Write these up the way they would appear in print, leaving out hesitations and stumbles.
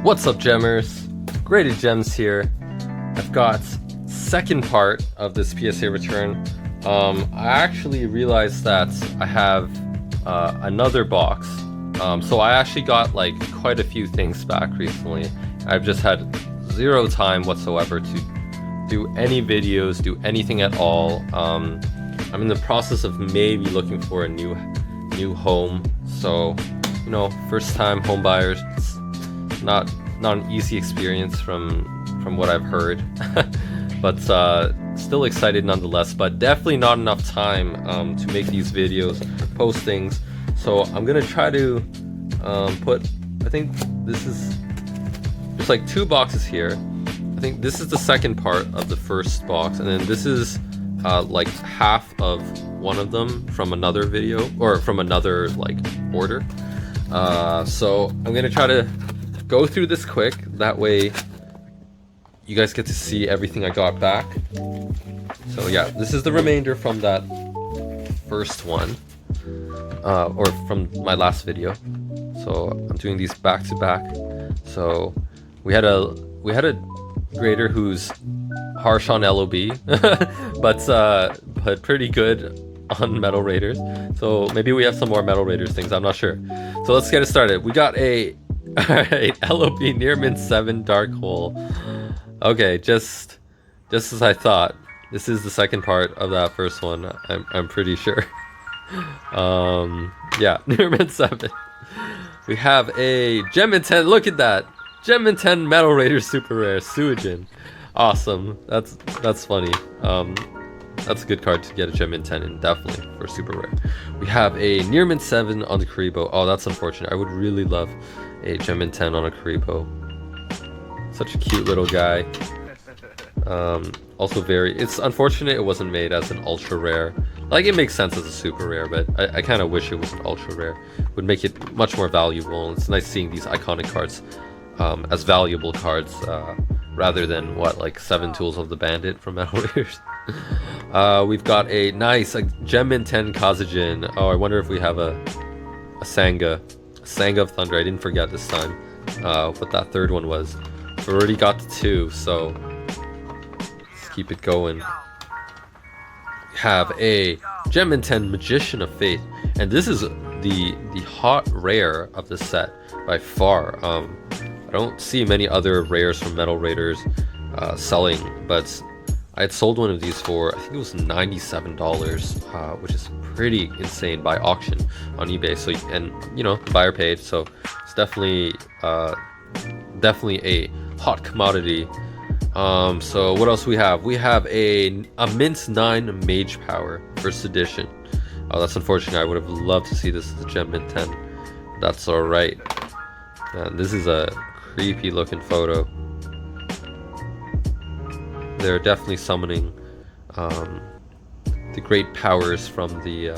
What's up, Gemmers? Graded Gems here. I've got second part of this PSA return. I actually realized that I have another box. So I actually got like quite a few things back recently. I've just had zero time whatsoever to do any videos, do anything at all. I'm in the process of maybe looking for a new home. So, you know, first time home buyers, it's not an easy experience from what I've heard. But still excited nonetheless, but definitely not enough time to make these videos, post things. So I'm gonna try to put, I think this is, there's like two boxes here. I think this is the second part of the first box, and then this is like half of one of them from another video, or from another like order. So I'm gonna try to go through this quick, that way you guys get to see everything I got back. So yeah, this is the remainder from that first one, or from my last video. So I'm doing these back to back. So we had a grader who's harsh on LOB, but pretty good on Metal Raiders. So maybe we have some more Metal Raiders things, I'm not sure. So let's get it started. We got a alright, LOB Near Mint 7 Dark Hole. Okay, just as I thought. This is the second part of that first one, I'm pretty sure. Yeah, Near Mint 7. We have a Gem Mint 10, look at that! Gem Mint 10 Metal Raider Super Rare, Suijin. Awesome, that's funny. That's a good card to get a Gem Mint 10 in, definitely, for Super Rare. We have a Near Mint 7 on the Karibo. Oh, that's unfortunate. I would really love a Gem Mint 10 on a Karibo. Such a cute little guy. Also it's unfortunate it wasn't made as an ultra rare. Like, it makes sense as a super rare, but I kind of wish it was an ultra rare. It would make it much more valuable. It's nice seeing these iconic cards as valuable cards, rather than what, like 7 Tools of the Bandit from Metal Raiders. We've got a nice Gem Mint 10 Kazajin. Oh, I wonder if we have a Sanga of Thunder. I didn't forget this time what that third one was. We already got to 2, so let's keep it going. We have a Gem Mint 10 Magician of Faith, and this is the hot rare of the set by far. I don't see many other rares from Metal Raiders selling, but I had sold one of these for, I think it was $97, which is pretty insane by auction on eBay. So, and you know, the buyer paid, so it's definitely a hot commodity. So what else we have? We have a Mint 9 Mage Power, first edition. Oh, that's unfortunate. I would have loved to see this as a Gem Mint 10. That's alright. And this is a creepy looking photo. They're definitely summoning the great powers from the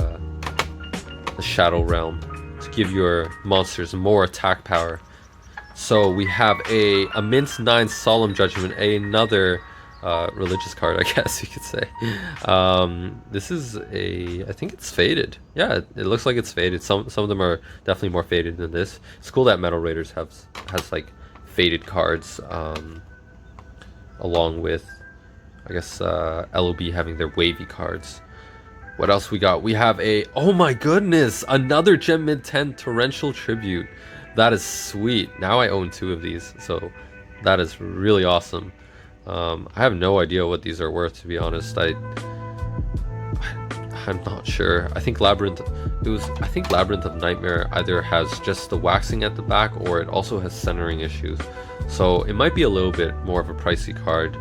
Shadow Realm to give your monsters more attack power. So we have a Mint 9 Solemn Judgment, another religious card, I guess you could say. This is I think it's faded. Yeah, it looks like it's faded. Some of them are definitely more faded than this. It's cool that Metal Raiders has like faded cards, along with, I guess, LOB having their wavy cards. What else we got? We have oh my goodness, another Gem Mint 10 Torrential Tribute. That is sweet. Now I own 2 of these, so that is really awesome. I have no idea what these are worth, to be honest. I'm not sure. I think Labyrinth of Nightmare either has just the waxing at the back, or it also has centering issues. So it might be a little bit more of a pricey card,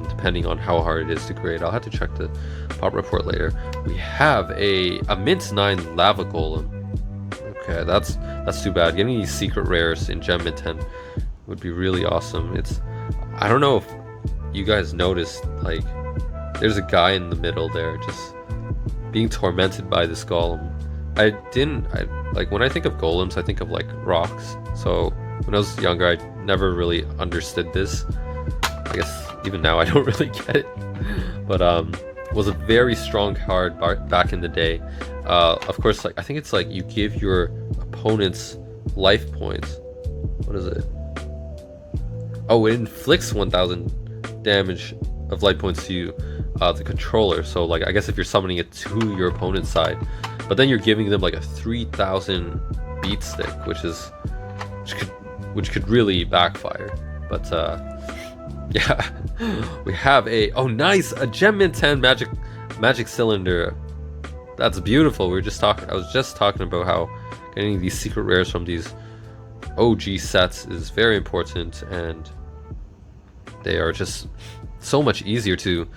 depending on how hard it is to grade. I'll have to check the pop report later. We have a Mint 9 Lava Golem. Okay, that's too bad. Getting these secret rares in Gem Mint 10 would be really awesome. I don't know if you guys noticed, like, there's a guy in the middle there just being tormented by this golem. Like, when I think of golems, I think of like rocks. So when I was younger, I never really understood this. I guess even now I don't really get it. But it was a very strong card back in the day. Of course, like, I think it's like you give your opponent's life points. What is it? Oh, it inflicts 1000 damage of light points to the controller. So like, I guess if you're summoning it to your opponent's side, but then you're giving them like a 3000 beat stick, which could really backfire. But yeah, we have a, oh nice, a Gem Mint 10 magic cylinder. That's beautiful. I was just talking about how getting these secret rares from these OG sets is very important, and they are just so much easier to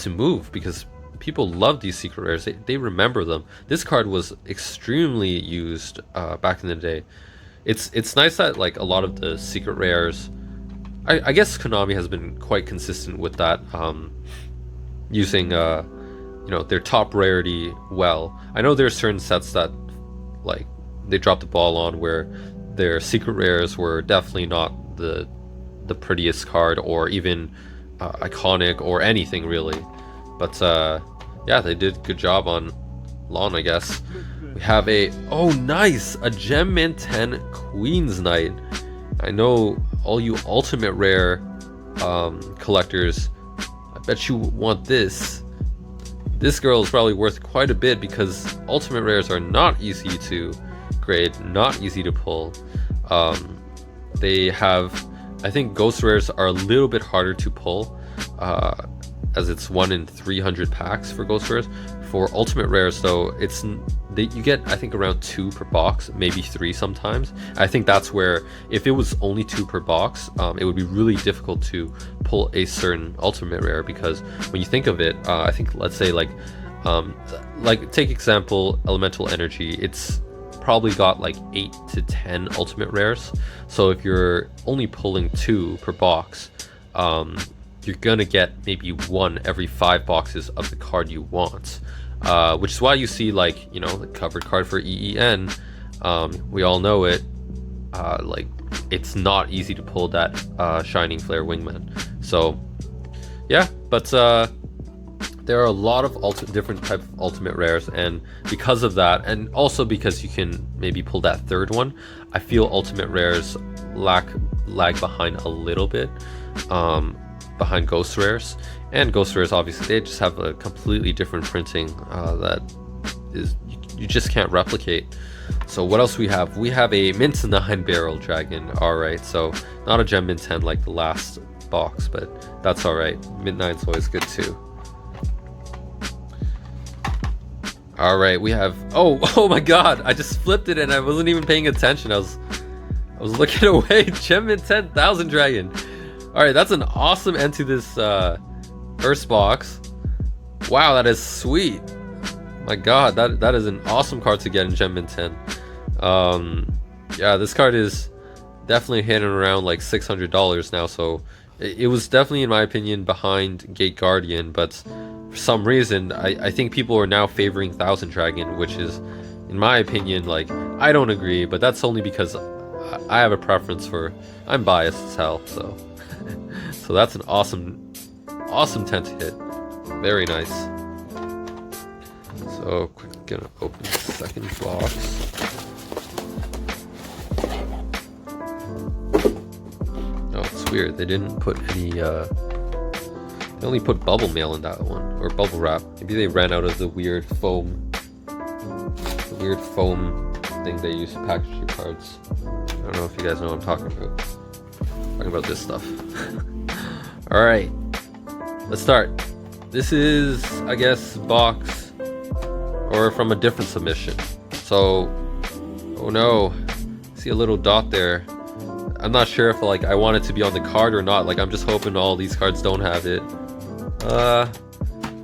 move because people love these secret rares. They remember them. This card was extremely used back in the day. It's nice that like a lot of the secret rares, I guess Konami has been quite consistent with that, using you know, their top rarity well. I know there are certain sets that like they dropped the ball on, where their secret rares were definitely not the prettiest card or even iconic or anything really. But yeah, they did a good job on lawn, I guess. We have a, oh nice, a Gem Mint 10 Queen's Knight. I know all you ultimate rare collectors, I bet you want this. This girl is probably worth quite a bit because ultimate rares are not easy to grade, not easy to pull. They have, I think ghost rares are a little bit harder to pull, as it's 1 in 300 packs for ghost rares. For ultimate rares though, you get I think around 2 per box, maybe 3 sometimes. I think that's where, if it was only 2 per box, it would be really difficult to pull a certain ultimate rare, because when you think of it, I think, let's say like take example Elemental Energy, it's probably got like 8 to 10 ultimate rares. So if you're only pulling 2 per box, you're gonna get maybe 1 every 5 boxes of the card you want, which is why you see, like, you know, the covered card for EEN, we all know it, like it's not easy to pull that Shining Flare Wingman. So yeah, but there are a lot of different type of ultimate rares, and because of that, and also because you can maybe pull that third one, I feel ultimate rares lag behind a little bit, behind ghost rares. And ghost rares, obviously, they just have a completely different printing that is you just can't replicate. So what else we have? We have a Mint 9 Barrel Dragon. Alright, so not a Gem Mint 10 like the last box, but that's alright. Mint 9's always good too. Alright, we have, oh my god, I just flipped it and I wasn't even paying attention. I was looking away. Gem Mint 10,000 Dragon. Alright, that's an awesome end to this first box. Wow, that is sweet. My god, that is an awesome card to get in Gem Mint 10. Yeah, this card is definitely hitting around like $600 now, so it was definitely, in my opinion, behind Gate Guardian, but for some reason I think people are now favoring Thousand Dragon, which is, in my opinion, like, I don't agree, but that's only because I have a preference for, I'm biased as hell, so so that's an awesome 10 to hit. Very nice. So quickly gonna open the second box. Oh, it's weird, they didn't put any they only put bubble mail in that one, or bubble wrap. Maybe they ran out of the weird foam thing they use to package your cards. I don't know if you guys know what I'm talking about. Talking about this stuff. Alright, let's start. This is, I guess, box, or from a different submission. So, oh no, see a little dot there. I'm not sure if like I want it to be on the card or not. Like, I'm just hoping all these cards don't have it.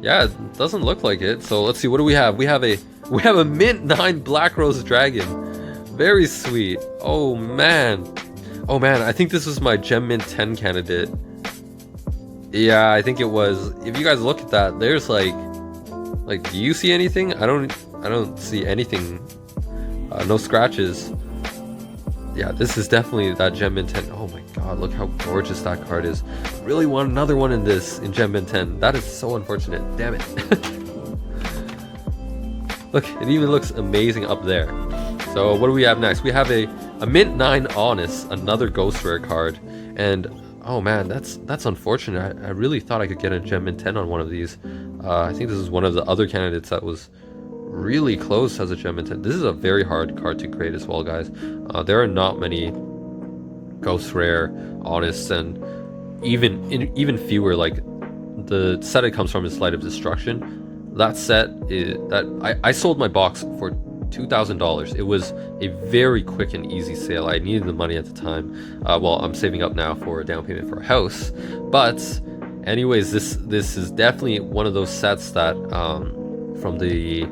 Yeah, it doesn't look like it. So let's see, what do we have? We have a Mint 9 Black Rose Dragon. Very sweet. Oh man, I think this was my Gem Mint 10 candidate. Yeah, I think it was. If you guys look at that, there's like, do you see anything? I don't see anything. No scratches. Yeah, this is definitely that Gem Mint 10. Oh my god, look how gorgeous that card is. Really want another one in Gem Mint 10. That is so unfortunate. Damn it. Look, it even looks amazing up there. So what do we have next? We have a Mint 9 Honest, another Ghost Rare card. And Oh man, that's unfortunate. I really thought I could get a gem mint 10 on one of these. I think this is one of the other candidates that was really close as a gem mint 10. This is a very hard card to grade as well, guys. There are not many ghost rare, honest, and even fewer. Like the set it comes from is Light of Destruction. That set is that I sold my box for $2,000. It was a very quick and easy sale. I needed the money at the time. Well, I'm saving up now for a down payment for a house. But anyways, this is definitely one of those sets that from the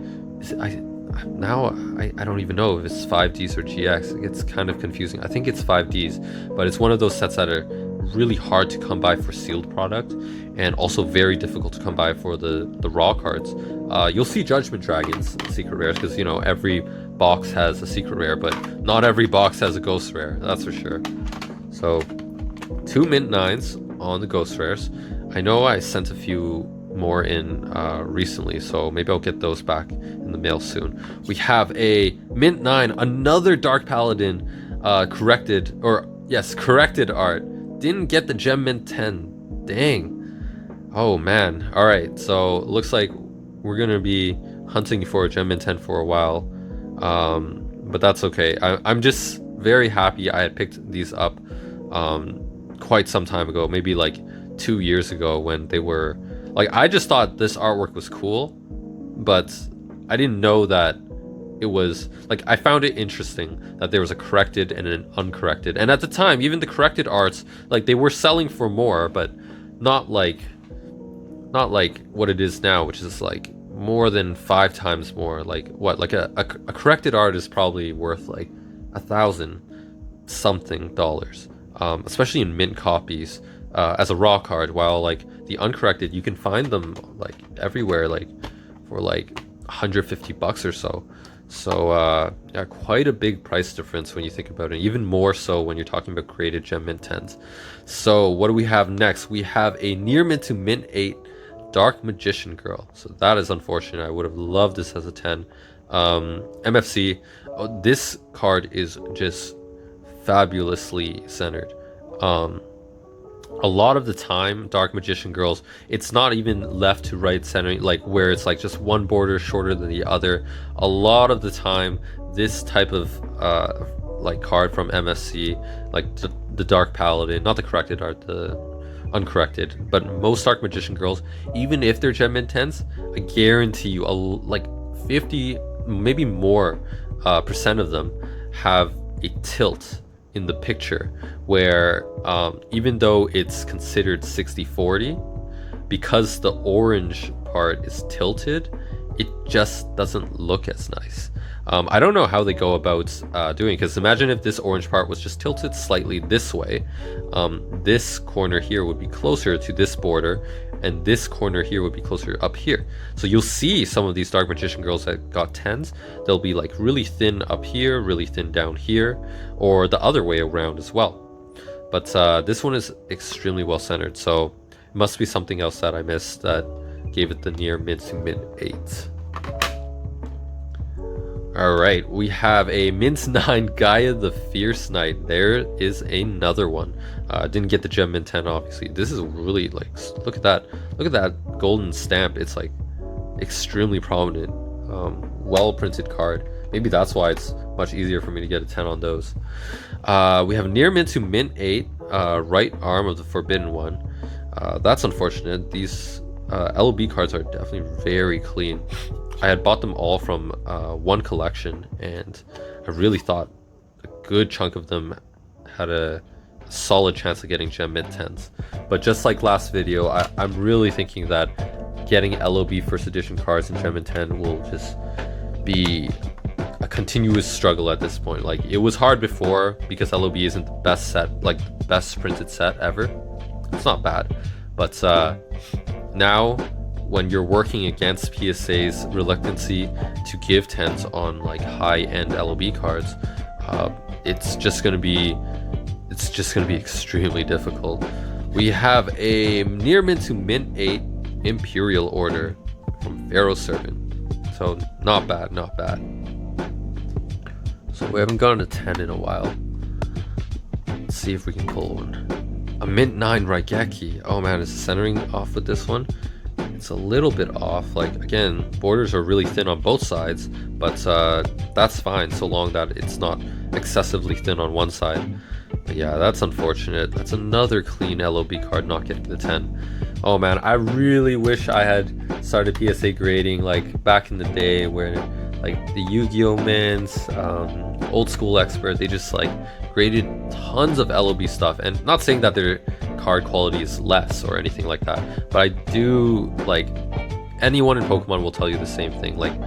I don't even know if it's 5Ds or GX. It's kind of confusing. I think it's 5Ds, but it's one of those sets that are really hard to come by for sealed product, and also very difficult to come by for the raw cards. You'll see Judgment Dragons secret rares, because you know every box has a secret rare, but not every box has a ghost rare, that's for sure. So 2 mint 9s on the ghost rares. I know I sent a few more in recently, so maybe I'll get those back in the mail soon. We have a mint 9, another Dark Paladin corrected art. Didn't get the gem mint 10. Dang. Oh man. All right, so looks like we're gonna be hunting for a gem mint 10 for a while, but that's okay. I'm just very happy I had picked these up quite some time ago, maybe like 2 years ago, when they were like, I just thought this artwork was cool, but I didn't know that it was like, I found it interesting that there was a corrected and an uncorrected, and at the time even the corrected arts, like, they were selling for more, but not like what it is now, which is like more than 5 times more. Like what, like a corrected art is probably worth like $1,000 something, especially in mint copies as a raw card, while like the uncorrected, you can find them like everywhere, like for like $150 or so. So yeah, quite a big price difference when you think about it, even more so when you're talking about graded gem mint 10s. So what do we have next? We have a near mint to mint 8 Dark Magician Girl. So that is unfortunate. I would have loved this as a 10. MFC, this card is just fabulously centered. A lot of the time, Dark Magician Girls, it's not even left to right centering, like where it's like just one border shorter than the other. A lot of the time, this type of like card from MSC, like the Dark Paladin, not the corrected art, the uncorrected, but most Dark Magician Girls, even if they're gem mint 10s, I guarantee you like 50, maybe more percent of them have a tilt in the picture, where even though it's considered 60-40, because the orange part is tilted, it just doesn't look as nice. I don't know how they go about doing, because imagine if this orange part was just tilted slightly this way. This corner here would be closer to this border, and this corner here would be closer up here. So you'll see some of these Dark Magician Girls that got 10s, they'll be like really thin up here, really thin down here, or the other way around as well. But this one is extremely well centered, so it must be something else that I missed that gave it the near mint to mint 8. Alright, we have a mint 9 Gaia the Fierce Knight. There is another one. Didn't get the gem mint 10, obviously. This is really like, look at that golden stamp. It's like extremely prominent, well printed card. Maybe that's why it's much easier for me to get a 10 on those. We have near mint to mint 8, right arm of the Forbidden One. That's unfortunate. These LOB cards are definitely very clean. I had bought them all from one collection, and I really thought a good chunk of them had a solid chance of getting gem mint 10s. But just like last video, I'm really thinking that getting LOB first edition cards in gem mint 10 will just be a continuous struggle at this point. Like, it was hard before because LOB isn't the best set, like the best printed set ever. It's not bad, but now when you're working against PSA's reluctancy to give 10s on like high-end LOB cards, it's just gonna be extremely difficult. We have a near mint to mint 8 Imperial Order from Pharaoh Servant. So not bad, not bad. So we haven't gotten a 10 in a while. Let's see if we can pull one. a mint 9 Raigeki. Oh man, is the centering off with this one? It's a little bit off. Like, again, borders are really thin on both sides, but that's fine so long that it's not excessively thin on one side. But yeah, that's unfortunate. That's another clean LOB card not getting the 10. Oh man, I really wish I had started PSA grading like back in the day, where like the Yu-Gi-Oh mints, old school expert, they just like graded tons of LOB stuff. And not saying that their card quality is less or anything like that, but I do, like, anyone in Pokemon will tell you the same thing. Like,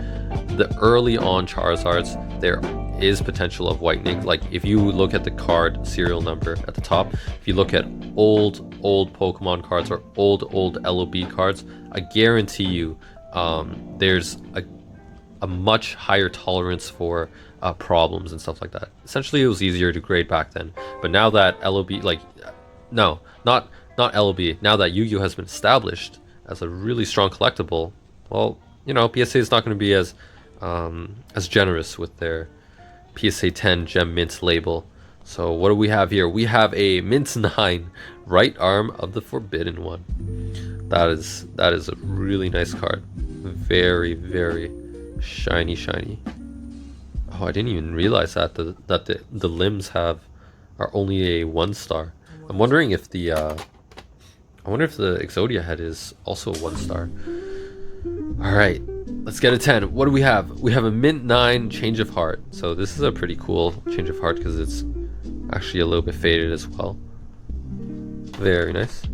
the early on Charizards, there is potential of whitening. Like, if you look at the card serial number at the top, if you look at old Pokemon cards or old LOB cards, I guarantee you there's a much higher tolerance for problems and stuff like that. Essentially, it was easier to grade back then, but now that LOB, like, no, not LOB, now that Yu-Gi-Oh has been established as a really strong collectible, well, you know, PSA is not going to be as generous with their PSA 10 Gem Mint label. So what do we have here? We have a Mint 9 Right Arm of the Forbidden One. That is a really nice card. Very, very shiny. Oh, I didn't even realize that the limbs are only a 1-star. I'm wondering if the Exodia head is also a 1-star. All right, let's get a 10. What do we have? We have a Mint 9 Change of Heart. So this is a pretty cool Change of Heart because it's actually a little bit faded as well. Very nice.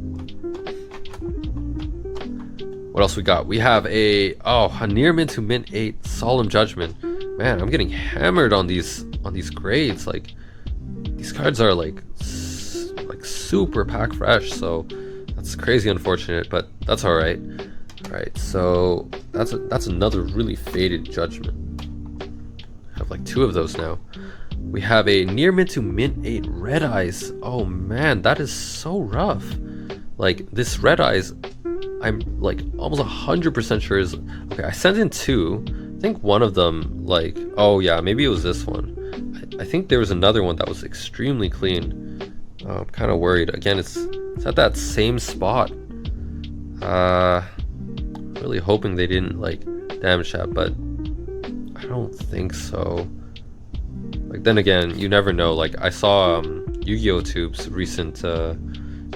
What else we got? We have a near mint to mint 8 Solemn Judgment. Man, I'm getting hammered on these grades. Like, these cards are like super pack fresh, so that's crazy unfortunate, but that's all right. All right, so that's another really faded Judgment. I have like 2 of those now. We have a near mint to mint 8 Red Eyes. Oh man, that is so rough. Like, this Red Eyes, I'm like almost 100% sure is okay. I sent in 2. I think one of them, like, oh yeah, maybe it was this one. I think there was another one that was extremely clean. I'm kind of worried. Again, it's at that same spot. Really hoping they didn't like damage that, but I don't think so. Like, then again, you never know. Like, I saw Yu-Gi-Oh Tube's recent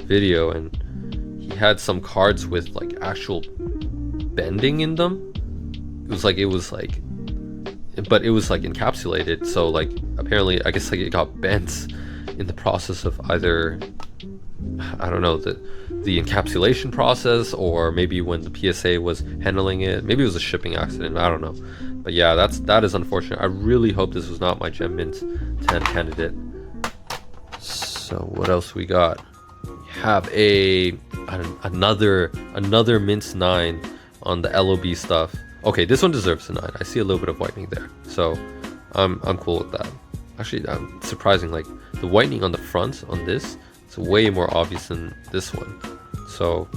video, and he had some cards with like actual bending in them. But it was like encapsulated, so like apparently I guess like it got bent in the process of either, I don't know, the encapsulation process, or maybe when the PSA was handling it, maybe it was a shipping accident, I don't know. But yeah, that is unfortunate. I really hope this was not my Gem Mint 10 candidate. So what else we got? We have another Mint 9 on the LOB stuff. Okay, this one deserves a 9. I see a little bit of whitening there, so I'm cool with that. Actually, surprising, like the whitening on the front on this, it's way more obvious than this one. So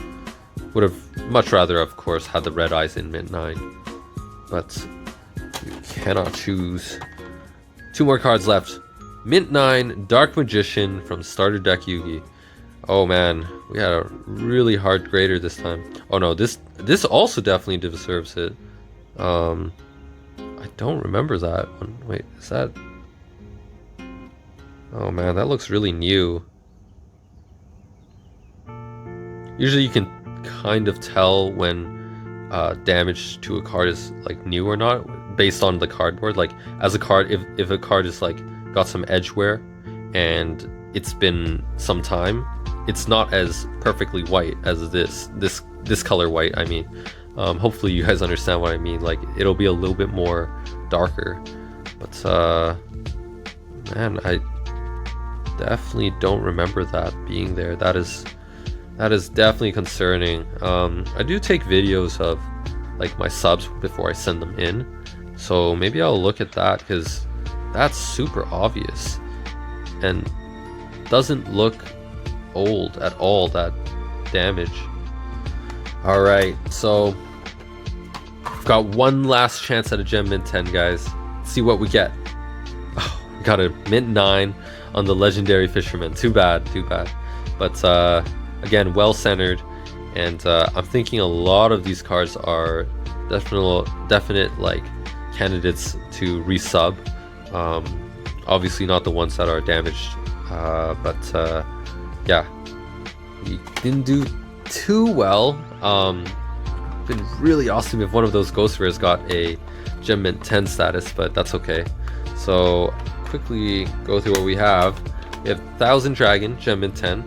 would have much rather, of course, had the Red Eyes in Mint 9, but you cannot choose. 2 more cards left. Mint 9 Dark Magician from Starter Deck Yugi. Oh man, we had a really hard grader this time. Oh no, this also definitely deserves it. I don't remember that one. Wait, is that? Oh man, that looks really new. Usually you can kind of tell when damage to a card is like new or not based on the cardboard. Like, as a card, if a card is like got some edge wear and it's been some time, it's not as perfectly white as this color white, I mean. Hopefully you guys understand what I mean. Like, it'll be a little bit more darker, but man, I definitely don't remember that being there. That is definitely concerning. I do take videos of like my subs before I send them in, so maybe I'll look at that, because that's super obvious and doesn't look old at all, that damage. All right, so we've got one last chance at a Gem Mint 10, guys. Let's see what we get. Oh, we got a Mint 9 on the Legendary Fisherman. Too bad. but again, well centered, and I'm thinking a lot of these cards are definite like candidates to resub. Obviously not the ones that are damaged, but yeah, we didn't do too well. Been really awesome if one of those ghost rares got a gem mint 10 status, but that's okay. So quickly go through what we have. We have 1000 Dragon gem mint 10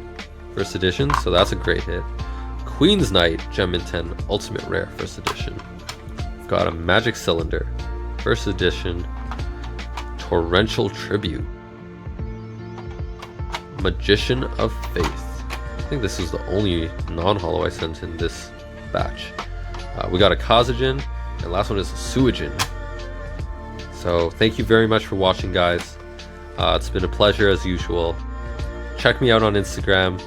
first edition, so that's a great hit. Queen's Knight gem mint 10 ultimate rare first edition. We've got a Magic Cylinder first edition. Torrential Tribute. Magician of Faith. I think this is the only non-holo I sent in this batch. We got a Kazajan, and last one is Suijin. So thank you very much for watching, guys. It's been a pleasure as usual. Check me out on Instagram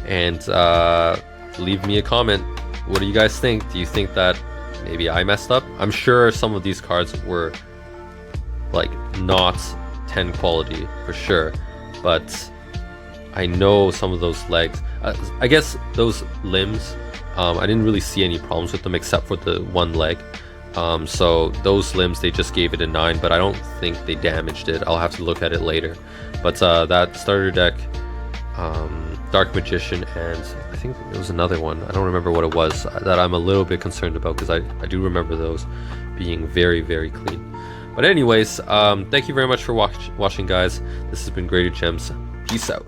and leave me a comment. What do you guys think? Do you think that maybe I messed up? I'm sure some of these cards were like not 10 quality for sure, but I know some of those legs, I guess those limbs, I didn't really see any problems with them except for the one leg. So those limbs, they just gave it a 9, but I don't think they damaged it. I'll have to look at it later. But that starter deck, Dark Magician, and I think there was another one, I don't remember what it was, that I'm a little bit concerned about, because I do remember those being very, very clean. But anyways, thank you very much for watching, guys. This has been Graded Gems. Peace out.